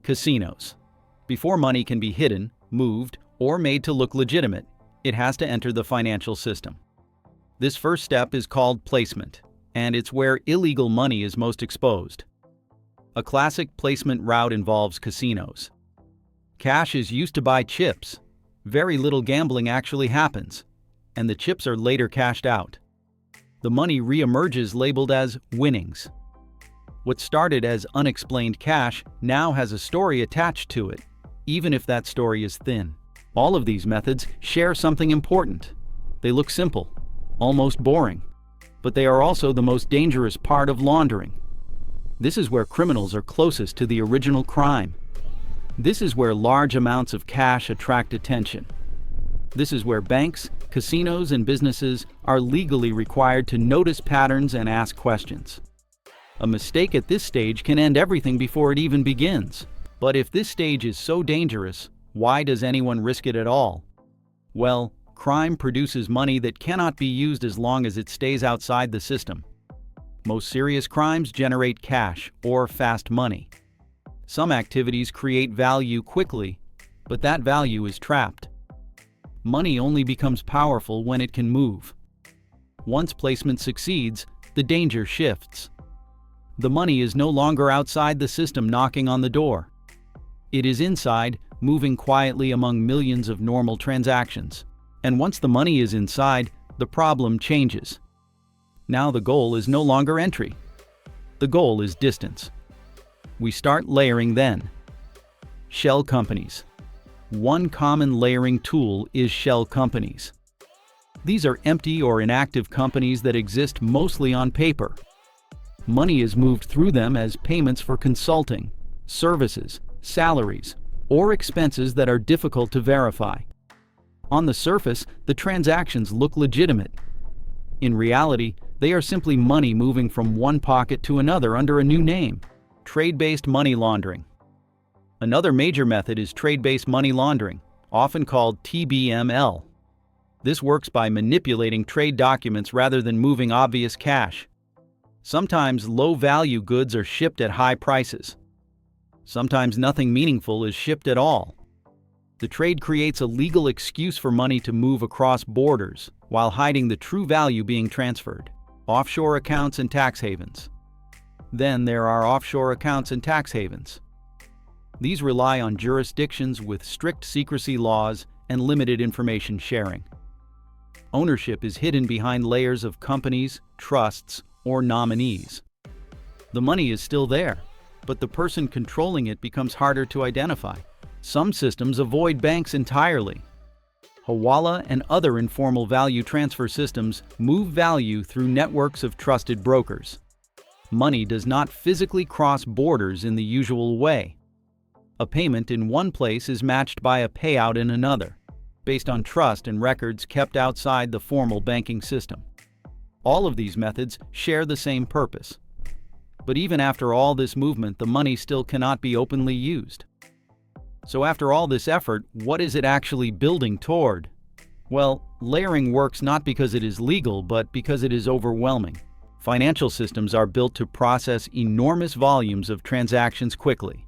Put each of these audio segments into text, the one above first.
Casinos. Before money can be hidden, moved, or made to look legitimate, it has to enter the financial system. This first step is called placement, and it's where illegal money is most exposed. A classic placement route involves casinos. Cash is used to buy chips. Very little gambling actually happens, and the chips are later cashed out. The money re-emerges labeled as winnings. What started as unexplained cash now has a story attached to it, even if that story is thin. All of these methods share something important. They look simple, almost boring, but they are also the most dangerous part of laundering. This is where criminals are closest to the original crime. This is where large amounts of cash attract attention. This is where banks, casinos, and businesses are legally required to notice patterns and ask questions. A mistake at this stage can end everything before it even begins. But if this stage is so dangerous, why does anyone risk it at all? Well, crime produces money that cannot be used as long as it stays outside the system. Most serious crimes generate cash or fast money. Some activities create value quickly, but that value is trapped. Money only becomes powerful when it can move. Once placement succeeds, the danger shifts. The money is no longer outside the system knocking on the door. It is inside, moving quietly among millions of normal transactions. And once the money is inside, the problem changes. Now the goal is no longer entry. The goal is distance. We start layering then. Shell companies. One common layering tool is shell companies. These are empty or inactive companies that exist mostly on paper. Money is moved through them as payments for consulting, services, salaries, or expenses that are difficult to verify. On the surface, the transactions look legitimate. In reality, they are simply money moving from one pocket to another under a new name: trade-based money laundering. Another major method is trade-based money laundering, often called TBML. This works by manipulating trade documents rather than moving obvious cash. Sometimes low-value goods are shipped at high prices. Sometimes nothing meaningful is shipped at all. The trade creates a legal excuse for money to move across borders while hiding the true value being transferred. Offshore accounts and tax havens. Then there are offshore accounts and tax havens. These rely on jurisdictions with strict secrecy laws and limited information sharing. Ownership is hidden behind layers of companies, trusts, or nominees. The money is still there, but the person controlling it becomes harder to identify. Some systems avoid banks entirely. Hawala and other informal value transfer systems move value through networks of trusted brokers. Money does not physically cross borders in the usual way. A payment in one place is matched by a payout in another, based on trust and records kept outside the formal banking system. All of these methods share the same purpose. But even after all this movement, the money still cannot be openly used. So after all this effort, what is it actually building toward? Well, layering works not because it is legal, but because it is overwhelming. Financial systems are built to process enormous volumes of transactions quickly.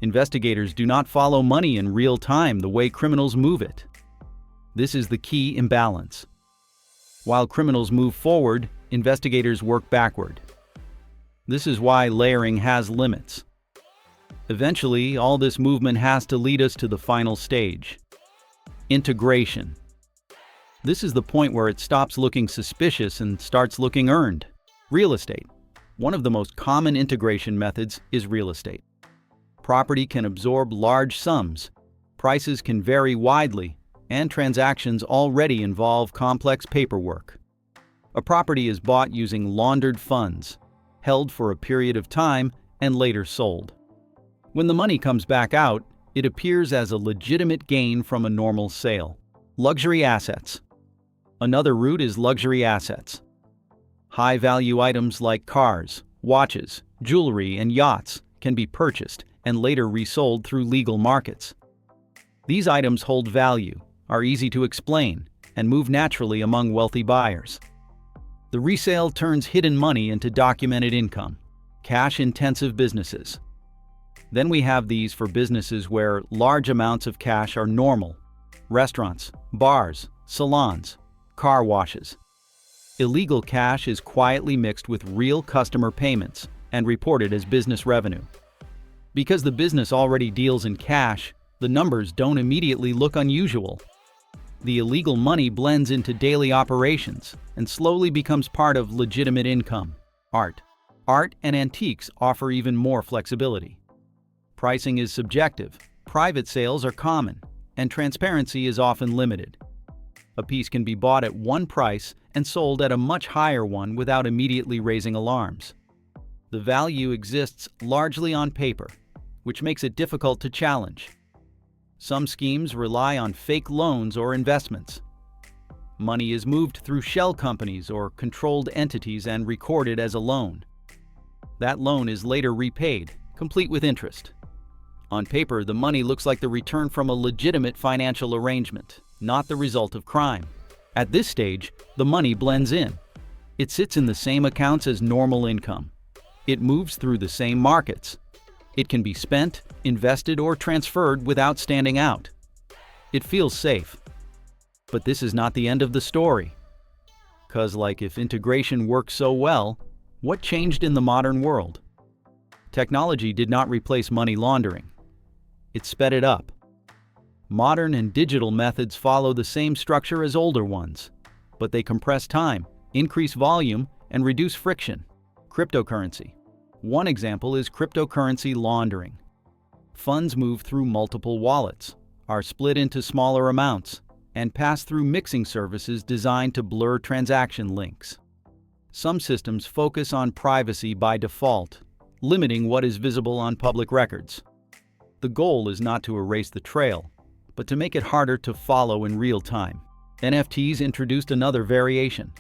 Investigators do not follow money in real time the way criminals move it. This is the key imbalance. While criminals move forward, investigators work backward. This is why layering has limits. Eventually, all this movement has to lead us to the final stage: integration. This is the point where it stops looking suspicious and starts looking earned. Real estate. One of the most common integration methods is real estate. Property can absorb large sums, prices can vary widely, and transactions already involve complex paperwork. A property is bought using laundered funds, held for a period of time, and later sold. When the money comes back out, it appears as a legitimate gain from a normal sale. Luxury assets. Another route is luxury assets. High-value items like cars, watches, jewelry, and yachts can be purchased and later resold through legal markets. These items hold value, are easy to explain, and move naturally among wealthy buyers. The resale turns hidden money into documented income. Cash-intensive businesses. Then we have these for businesses where large amounts of cash are normal: restaurants, bars, salons, car washes. Illegal cash is quietly mixed with real customer payments and reported as business revenue. Because the business already deals in cash, the numbers don't immediately look unusual. The illegal money blends into daily operations and slowly becomes part of legitimate income. Art and antiques offer even more flexibility. Pricing is subjective, private sales are common, and transparency is often limited. A piece can be bought at one price and sold at a much higher one without immediately raising alarms. The value exists largely on paper, which makes it difficult to challenge. Some schemes rely on fake loans or investments. Money is moved through shell companies or controlled entities and recorded as a loan. That loan is later repaid, complete with interest. On paper, the money looks like the return from a legitimate financial arrangement, not the result of crime. At this stage, the money blends in. It sits in the same accounts as normal income. It moves through the same markets. It can be spent, invested, or transferred without standing out. It feels safe. But this is not the end of the story. 'Cause if integration works so well, what changed in the modern world? Technology did not replace money laundering. It sped it up. Modern and digital methods follow the same structure as older ones, but they compress time, increase volume, and reduce friction. Cryptocurrency. One example is cryptocurrency laundering. Funds move through multiple wallets, are split into smaller amounts, and pass through mixing services designed to blur transaction links. Some systems focus on privacy by default, limiting what is visible on public records. The goal is not to erase the trail, but to make it harder to follow in real time. NFTs introduced another variation.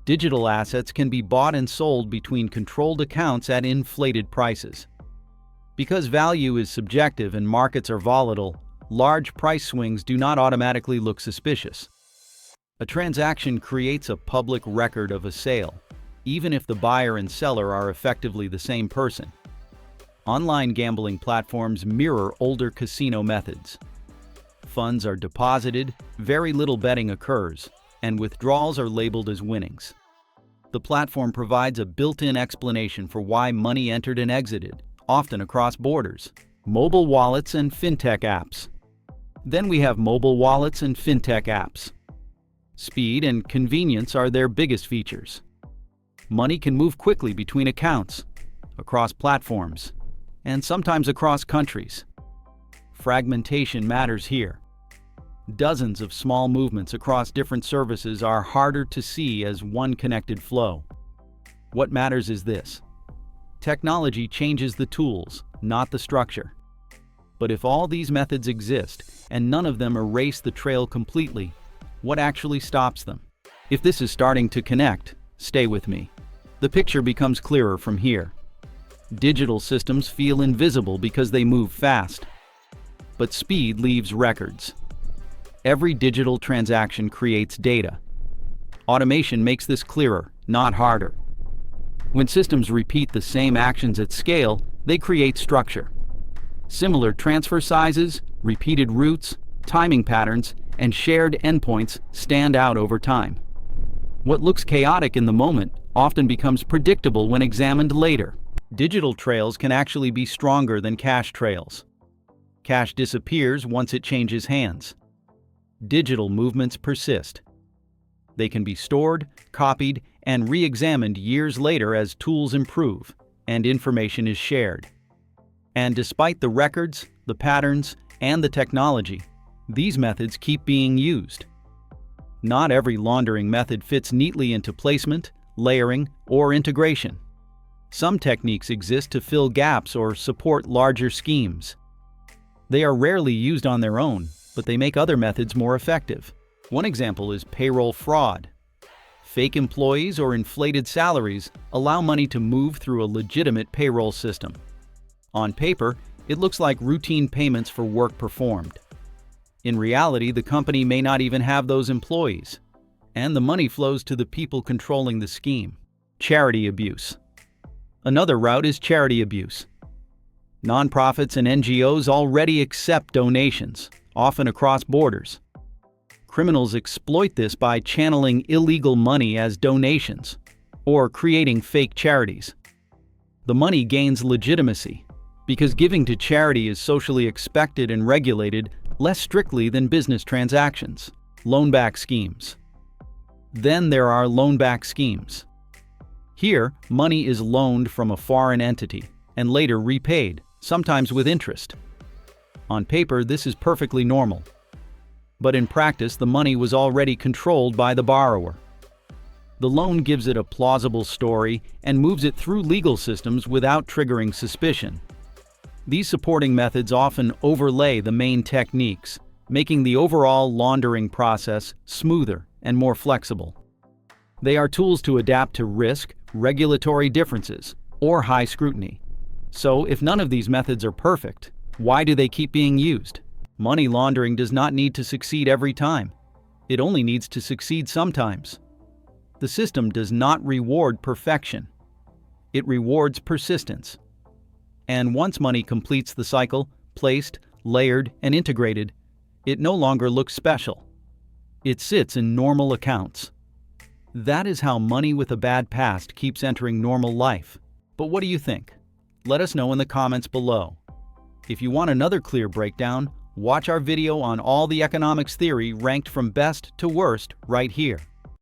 Digital assets can be bought and sold between controlled accounts at inflated prices. Because value is subjective and markets are volatile, large price swings do not automatically look suspicious. A transaction creates a public record of a sale, even if the buyer and seller are effectively the same person. Online gambling platforms mirror older casino methods. Funds are deposited, very little betting occurs, and withdrawals are labeled as winnings. The platform provides a built-in explanation for why money entered and exited, often across borders. Mobile wallets and fintech apps. Then we have mobile wallets and fintech apps. Speed and convenience are their biggest features. Money can move quickly between accounts, across platforms, and sometimes across countries. Fragmentation matters here. Dozens of small movements across different services are harder to see as one connected flow. What matters is this: technology changes the tools, not the structure. But if all these methods exist and none of them erase the trail completely, what actually stops them? If this is starting to connect, stay with me. The picture becomes clearer from here. Digital systems feel invisible because they move fast. But speed leaves records. Every digital transaction creates data. Automation makes this clearer, not harder. When systems repeat the same actions at scale, they create structure. Similar transfer sizes, repeated routes, timing patterns, and shared endpoints stand out over time. What looks chaotic in the moment often becomes predictable when examined later. Digital trails can actually be stronger than cash trails. Cash disappears once it changes hands. Digital movements persist. They can be stored, copied, and re-examined years later as tools improve and information is shared. And despite the records, the patterns, and the technology, these methods keep being used. Not every laundering method fits neatly into placement, layering, or integration. Some techniques exist to fill gaps or support larger schemes. They are rarely used on their own, but they make other methods more effective. One example is payroll fraud. Fake employees or inflated salaries allow money to move through a legitimate payroll system. On paper, it looks like routine payments for work performed. In reality, the company may not even have those employees, and the money flows to the people controlling the scheme. Charity abuse. Another route is charity abuse. Nonprofits and NGOs already accept donations, often across borders. Criminals exploit this by channeling illegal money as donations or creating fake charities. The money gains legitimacy because giving to charity is socially expected and regulated less strictly than business transactions. Loan-back schemes. Then there are loan-back schemes. Here, money is loaned from a foreign entity and later repaid, sometimes with interest. On paper, this is perfectly normal. But in practice, the money was already controlled by the borrower. The loan gives it a plausible story and moves it through legal systems without triggering suspicion. These supporting methods often overlay the main techniques, making the overall laundering process smoother and more flexible. They are tools to adapt to risk, regulatory differences, or high scrutiny. So, if none of these methods are perfect, why do they keep being used? Money laundering does not need to succeed every time. It only needs to succeed sometimes. The system does not reward perfection. It rewards persistence. And once money completes the cycle, placed, layered, and integrated, it no longer looks special. It sits in normal accounts. That is how money with a bad past keeps entering normal life. But what do you think? Let us know in the comments below. If you want another clear breakdown, watch our video on all the economics theory ranked from best to worst right here.